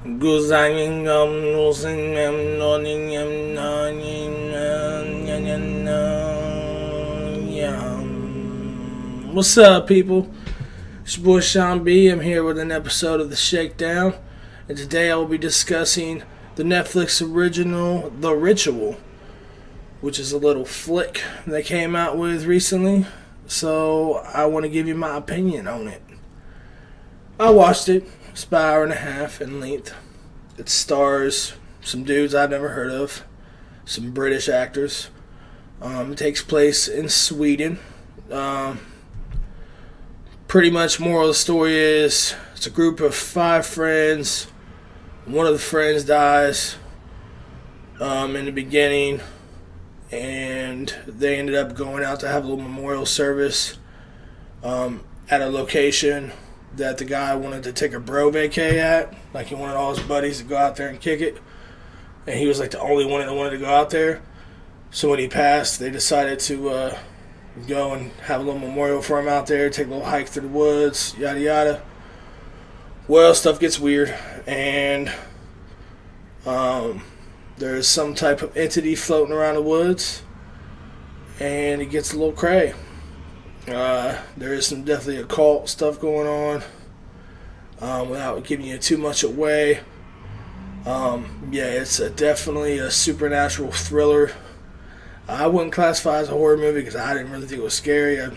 What's up, people? It's your boy Sean B. I'm here with an episode of The Shakedown, and today I will be discussing the Netflix original The Ritual, which is a little flick they came out with recently. So I want to give you my opinion on it. I watched it. It's about an hour and a half in length. It stars some dudes I've never heard of, some British actors. It takes place in Sweden. Pretty much moral of the story is it's a group of 5 friends. One of the friends dies in the beginning, and they ended up going out to have a little memorial service at a location that the guy wanted to take a bro vacay at. Like, he wanted all his buddies to go out there and kick it, and he was like the only one that wanted to go out there. So when he passed, they decided to go and have a little memorial for him out there, take a little hike through the woods, yada yada. Well, stuff gets weird, and there's some type of entity floating around the woods, and it gets a little cray. There is some definitely occult stuff going on, without giving you too much away. It's definitely a supernatural thriller. I wouldn't classify it as a horror movie because I didn't really think it was scary. I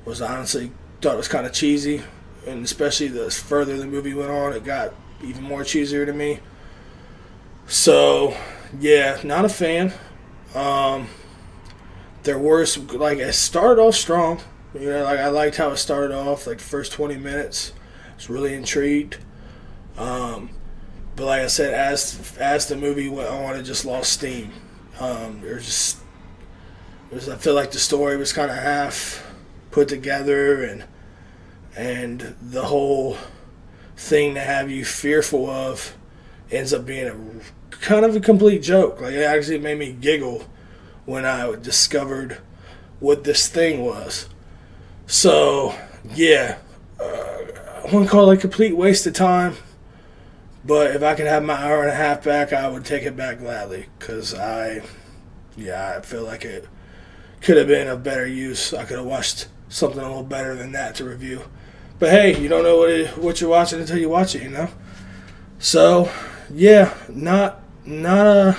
was honestly thought it was kind of cheesy, and especially the further the movie went on, it got even more cheesier to me. So, yeah, not a fan. There were some, like, it started off strong. You know, like, I liked how it started off, like the first 20 minutes. I was really intrigued. But like I said, as the movie went on, it just lost steam. I feel like the story was kind of half put together, and the whole thing to have you fearful of ends up being a kind of a complete joke. Like, it actually made me giggle when I discovered what this thing was. So, yeah, I wouldn't call it a complete waste of time, but if I could have my hour and a half back, I would take it back gladly, because I feel like it could have been of better use. I could have watched something a little better than that to review. But hey, you don't know what you're watching until you watch it, you know? So, yeah, not a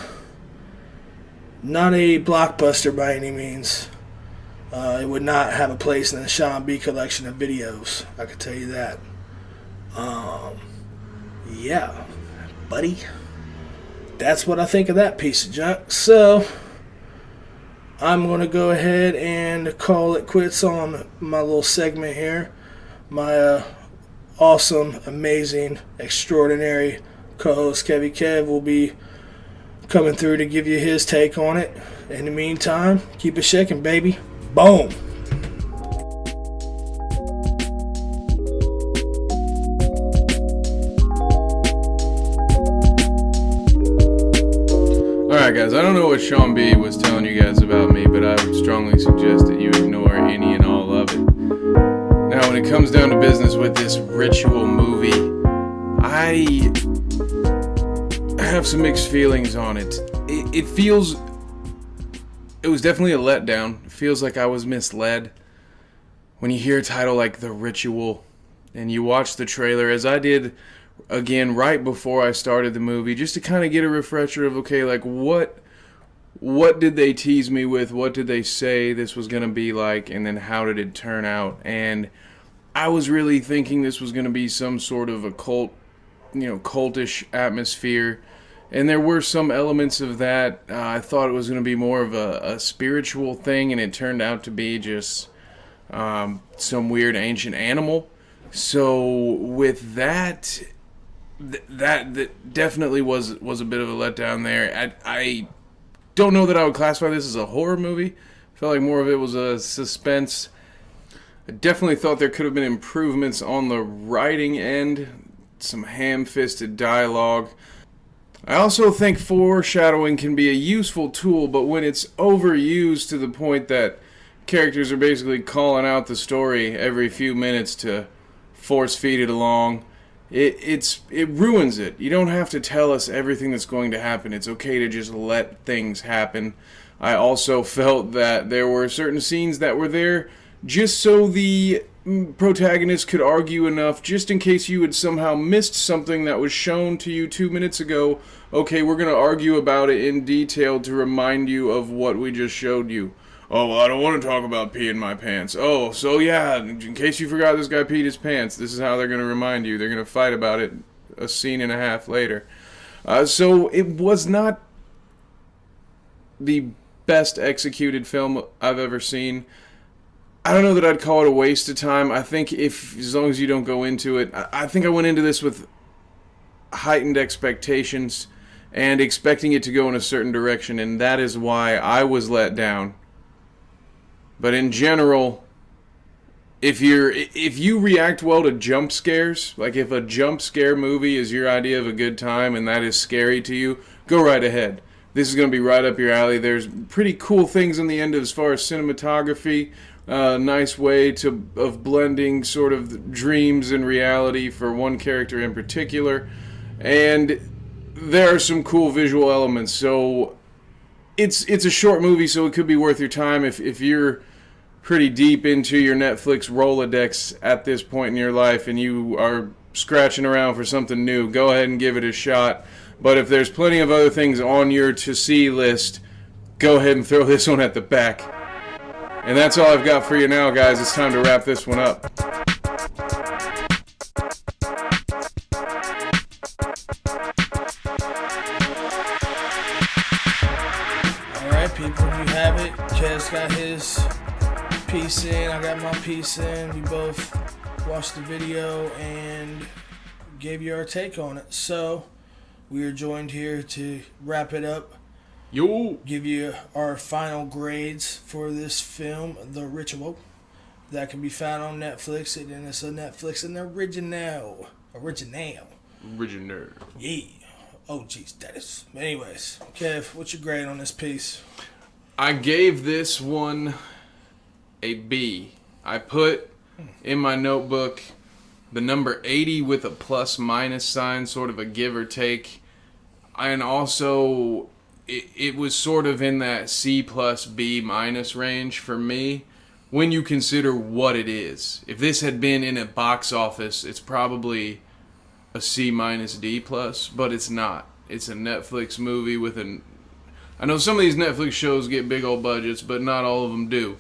blockbuster by any means. It would not have a place in the Sean B collection of videos, I can tell you that. Yeah, buddy. That's what I think of that piece of junk. So, I'm going to go ahead and call it quits on my little segment here. My awesome, amazing, extraordinary co-host Kev will be coming through to give you his take on it. In the meantime, keep it shaking, baby. Boom. Alright guys, I don't know what Sean B was telling you guys about me, but I would strongly suggest that you ignore any and all of it. Now, when it comes down to business with this Ritual movie, I have some mixed feelings on it. It was definitely a letdown. It feels like I was misled. When you hear a title like The Ritual, and you watch the trailer, as I did again right before I started the movie, just to kind of get a refresher of, okay, like, what did they tease me with? What did they say this was going to be like? And then how did it turn out? And I was really thinking this was going to be some sort of occult, cultish atmosphere. And there were some elements of that. I thought it was going to be more of a spiritual thing, and it turned out to be just some weird ancient animal. So with that definitely was a bit of a letdown there. I don't know that I would classify this as a horror movie. I felt like more of it was a suspense. I definitely thought there could have been improvements on the writing end, some ham-fisted dialogue. I also think foreshadowing can be a useful tool, but when it's overused to the point that characters are basically calling out the story every few minutes to force feed it along, it ruins it. You don't have to tell us everything that's going to happen. It's okay to just let things happen. I also felt that there were certain scenes that were there just so the protagonist could argue enough, just in case you had somehow missed something that was shown to you 2 minutes ago. Okay, we're going to argue about it in detail to remind you of what we just showed you. Oh, well, I don't want to talk about peeing my pants. Oh, so yeah, in case you forgot this guy peed his pants, this is how they're going to remind you. They're going to fight about it a scene and a half later. So it was not the best executed film I've ever seen. I don't know that I'd call it a waste of time. I think as long as you don't go into it, I think I went into this with heightened expectations and expecting it to go in a certain direction, and that is why I was let down. But in general, if you react well to jump scares, like if a jump scare movie is your idea of a good time and that is scary to you, go right ahead. This is going to be right up your alley. There's pretty cool things in the end as far as cinematography, nice way of blending sort of dreams and reality for one character in particular, and there are some cool visual elements. So it's a short movie, so it could be worth your time if you're pretty deep into your Netflix Rolodex at this point in your life and you are scratching around for something new. Go ahead and give it a shot. But if there's plenty of other things on your to-see list, go ahead and throw this one at the back. And that's all I've got for you now, guys. It's time to wrap this one up. Alright, people, you have it. Kev's got his piece in, I got my piece in. We both watched the video and gave you our take on it. So we are joined here to wrap it up. Yo! Give you our final grades for this film, The Ritual. That can be found on Netflix, and it's a Netflix and original. Yeah. Oh, jeez, that is. Anyways, Kev, what's your grade on this piece? I gave this one a B. I put in my notebook the number 80 with a plus minus sign, sort of a give or take. And also, it was sort of in that C plus B minus range for me when you consider what it is. If this had been in a box office, it's probably a C minus D plus, but it's not. It's a Netflix movie with an... I know some of these Netflix shows get big old budgets, but not all of them do.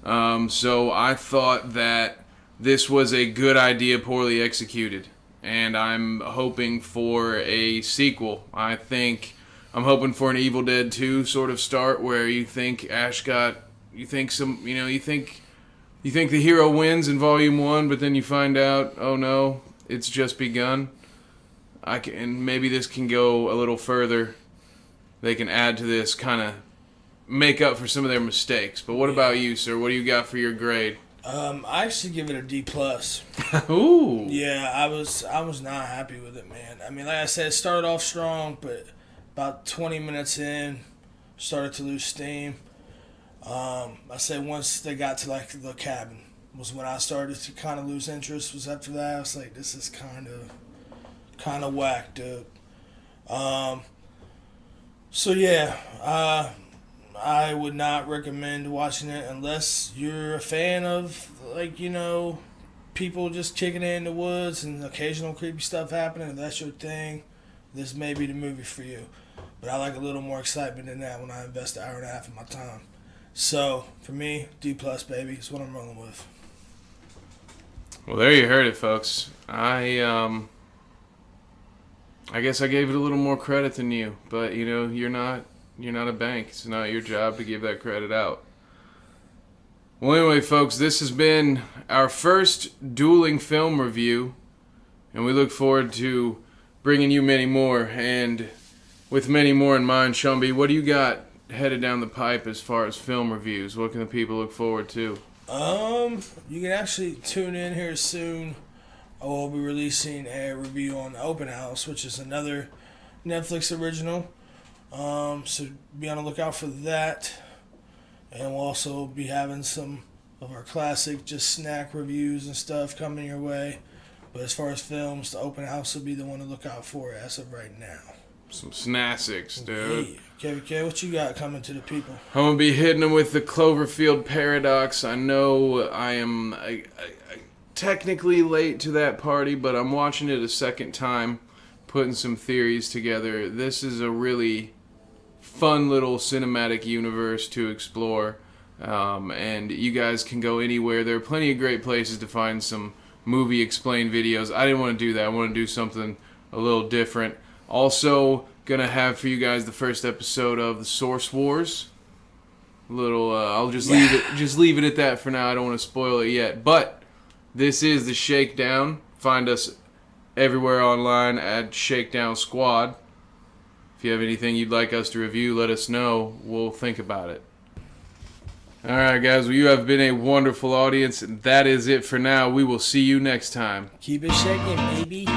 So I thought that this was a good idea, poorly executed, and I'm hoping for a sequel. I'm hoping for an Evil Dead 2 sort of start where you think you think the hero wins in Volume 1, but then you find out, oh no, it's just begun. And maybe this can go a little further. They can add to this, kind of make up for some of their mistakes. But what about you, sir? What do you got for your grade? I actually give it a D plus. Ooh. Yeah, I was not happy with it, man. I mean, like I said, it started off strong, but about 20 minutes in, started to lose steam. I said once they got to like the cabin was when I started to kind of lose interest. Was after that I was like, this is kind of whack, dude. So yeah, I would not recommend watching it unless you're a fan of, like, people just kicking it in the woods and occasional creepy stuff happening. If that's your thing, this may be the movie for you. But I like a little more excitement than that when I invest an hour and a half of my time. So, for me, D plus, baby, is what I'm rolling with. Well, there you heard it, folks. I guess I gave it a little more credit than you, but you're not a bank. It's not your job to give that credit out. Well, anyway, folks, this has been our first Dueling film review, and we look forward to bringing you many more. And with many more in mind, Shumby, what do you got headed down the pipe as far as film reviews? What can the people look forward to? You can actually tune in here soon. I will be releasing a review on Open House, which is another Netflix original. So be on the lookout for that. And we'll also be having some of our classic just snack reviews and stuff coming your way. But as far as films, the open house will be the one to look out for as of right now. Some Snassics, dude. Yeah. Kev, what you got coming to the people? I'm gonna be hitting them with the Cloverfield Paradox. I know I am technically late to that party, but I'm watching it a second time, putting some theories together. This is a really fun little cinematic universe to explore, and you guys can go anywhere. There are plenty of great places to find some movie explained videos. I didn't want to do that. I want to do something a little different. Also, gonna have for you guys the first episode of the Source Wars. I'll just leave it at that for now. I don't want to spoil it yet. But this is the Shakedown. Find us everywhere online at Shakedown Squad. If you have anything you'd like us to review, let us know. We'll think about it. Alright guys, well you have been a wonderful audience. That is it for now. We will see you next time. Keep it shaking, baby.